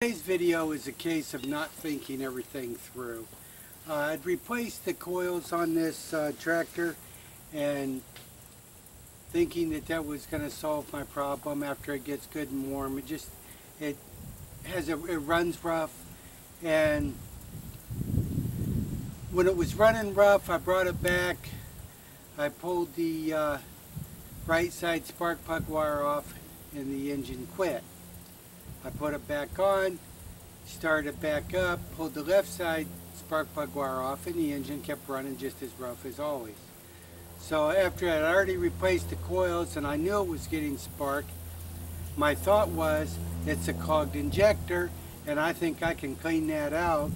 Today's video is a case of not thinking everything through. I'd replaced the coils on this tractor and thinking that that was going to solve my problem after it gets good and warm. It runs rough, and when it was running rough, I brought it back. I pulled the right side spark plug wire off and the engine quit. I put it back on, started it back up, pulled the left side spark plug wire off, and the engine kept running just as rough as always. So after I'd already replaced the coils and I knew it was getting spark, my thought was, it's a clogged injector and I think I can clean that out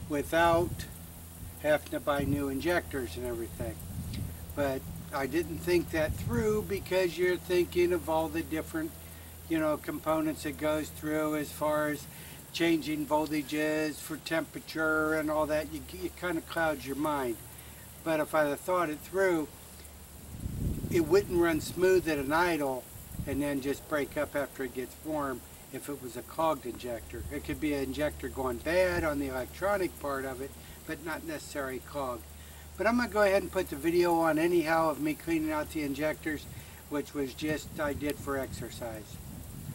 without having to buy new injectors and everything. But I didn't think that through, because you're thinking of all the different components it goes through as far as changing voltages for temperature and all that. It kind of clouds your mind. But if I'd have thought it through, it wouldn't run smooth at an idle and then just break up after it gets warm if it was a clogged injector. It could be an injector going bad on the electronic part of it, but not necessarily clogged. But I'm going to go ahead and put the video on anyhow of me cleaning out the injectors, which was just I did for exercise.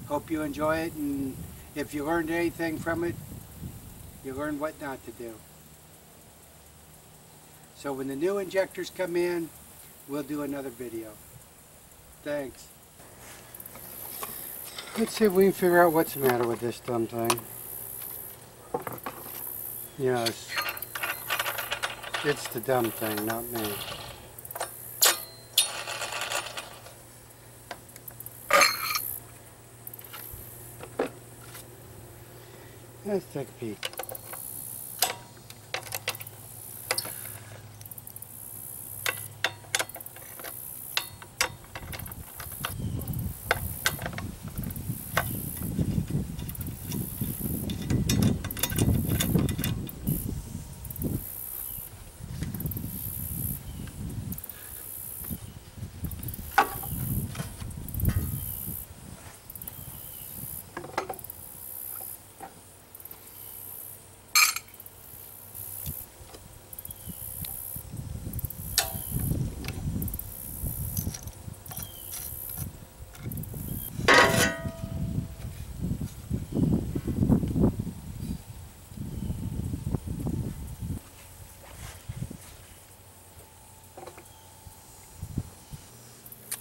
Hope you enjoy it, and if you learned anything from it, you learned what not to do. So when the new injectors come in, we'll do another video. Thanks. Let's see if we can figure out what's the matter with this dumb thing. It's the dumb thing, not me. Let's take a peek.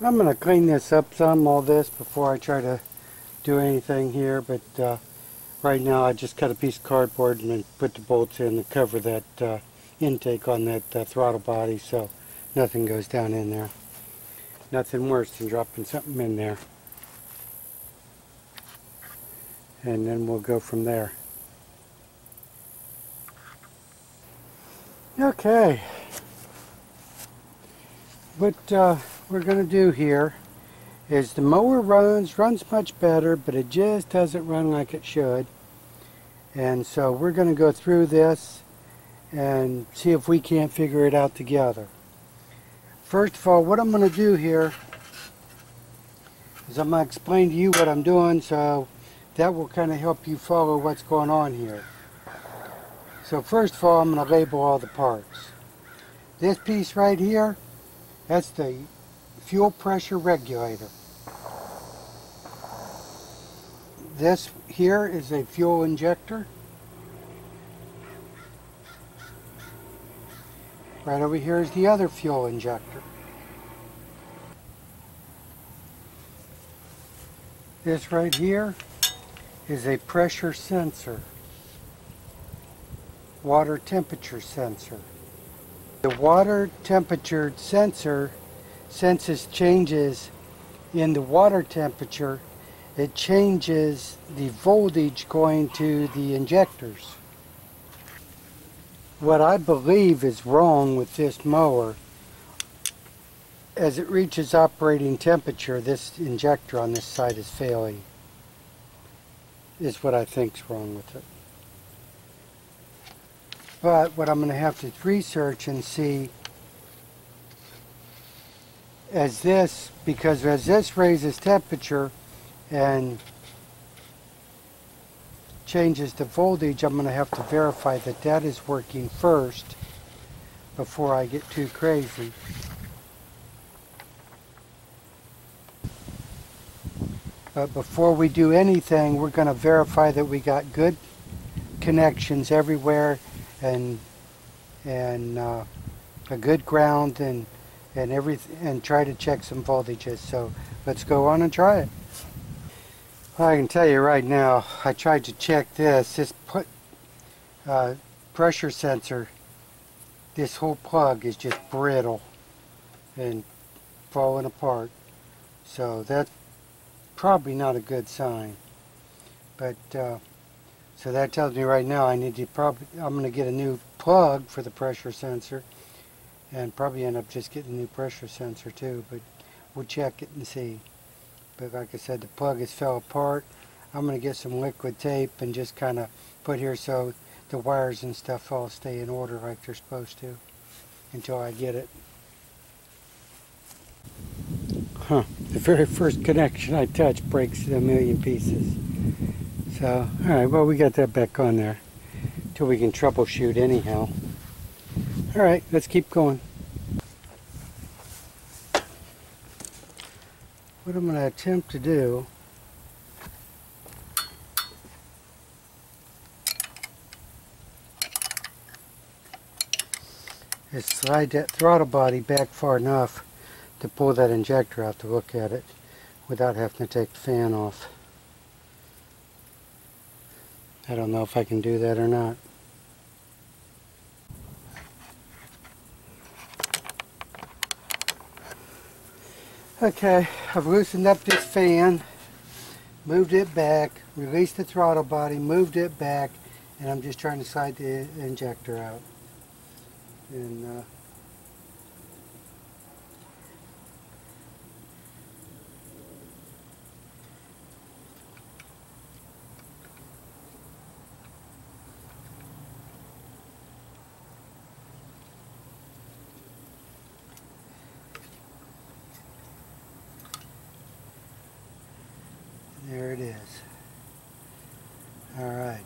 I'm going to clean this up all this, before I try to do anything here, but right now I just cut a piece of cardboard and then put the bolts in to cover that intake on that throttle body, so nothing goes down in there. Nothing worse than dropping something in there. And then we'll go from there. Okay. What we're going to do here is, the mower runs much better, but it just doesn't run like it should. And so we're going to go through this and see if we can't figure it out together. First of all, what I'm going to do here is I'm going to explain to you what I'm doing, so that will kind of help you follow what's going on here. So first of all, I'm going to label all the parts. This piece right here, that's the fuel pressure regulator. This here is a fuel injector. Right over here is the other fuel injector. This right here is a pressure sensor, water temperature sensor. The water temperature sensor senses changes in the water temperature. It changes the voltage going to the injectors. What I believe is wrong with this mower, as it reaches operating temperature, this injector on this side is failing. Is what I think's wrong with it. But what I'm going to have to research and see, because as this raises temperature and changes the voltage, I'm going to have to verify that that is working first before I get too crazy. But before we do anything, we're going to verify that we got good connections everywhere and a good ground and everything, and try to check some voltages. So let's go on and try it. Well, I can tell you right now, I tried to check this pressure sensor. This whole plug is just brittle and falling apart. So that's probably not a good sign. But so that tells me right now I'm going to get a new plug for the pressure sensor, and probably end up just getting a new pressure sensor too, but we'll check it and see. But like I said, the plug has fell apart. I'm going to get some liquid tape and just kind of put here so the wires and stuff all stay in order like they're supposed to until I get it. The very first connection I touch breaks in a million pieces. So, alright, well, we got that back on there till we can troubleshoot anyhow. Alright, let's keep going. What I'm going to attempt to do is slide that throttle body back far enough to pull that injector out to look at it without having to take the fan off. I don't know if I can do that or not. Okay, I've loosened up this fan, moved it back, released the throttle body, moved it back, and I'm just trying to slide the injector out. And there it is. All right.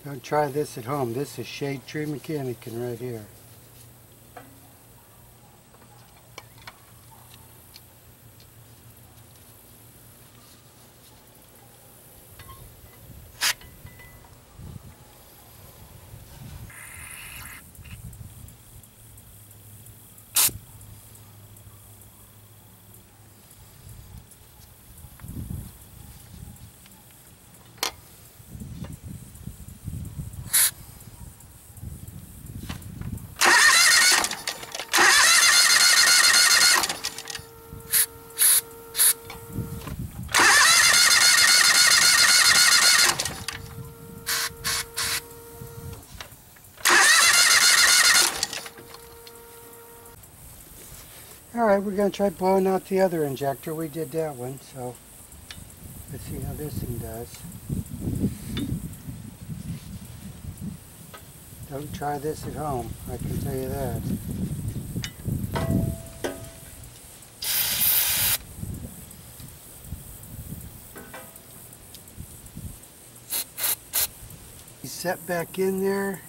Don't try this at home. This is shade tree mechanicing right here. Alright, we're going to try blowing out the other injector. We did that one, so let's see how this thing does. Don't try this at home, I can tell you that. He's set back in there.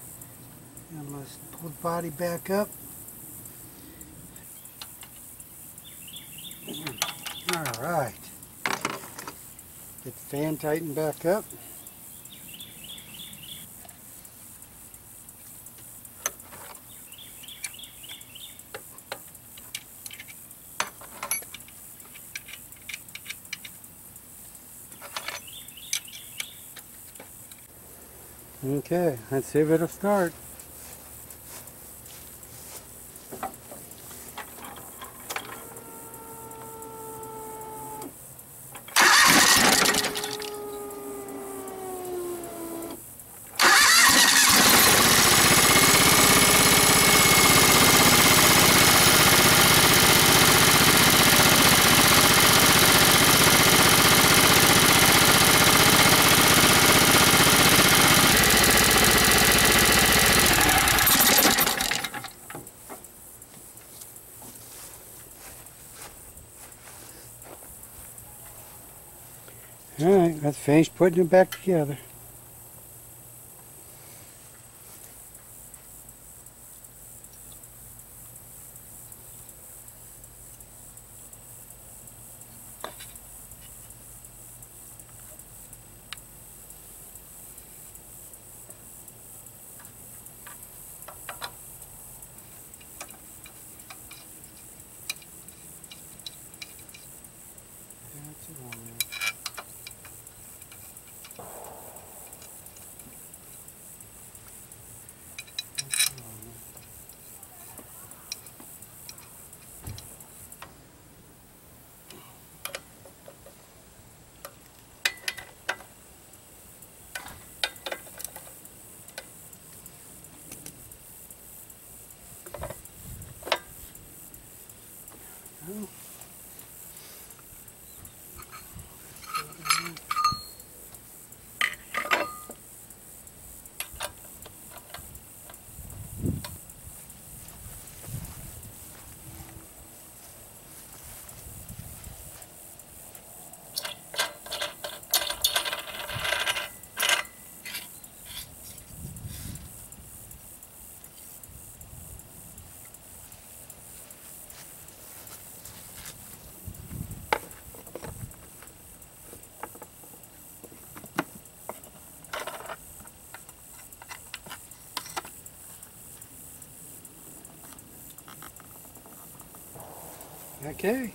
I'm going to pull the body back up. Alright, get the fan tightened back up. Okay, let's see if it'll start. Alright, let's finish putting it back together. Okay.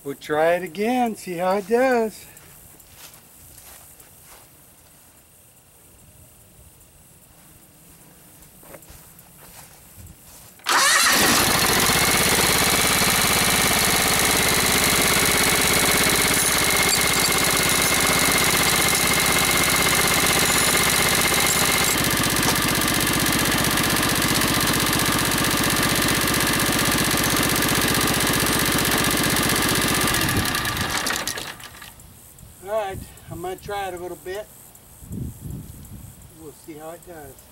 We'll try it again, see how it does. Alright, I'm going to try it a little bit. We'll see how it does.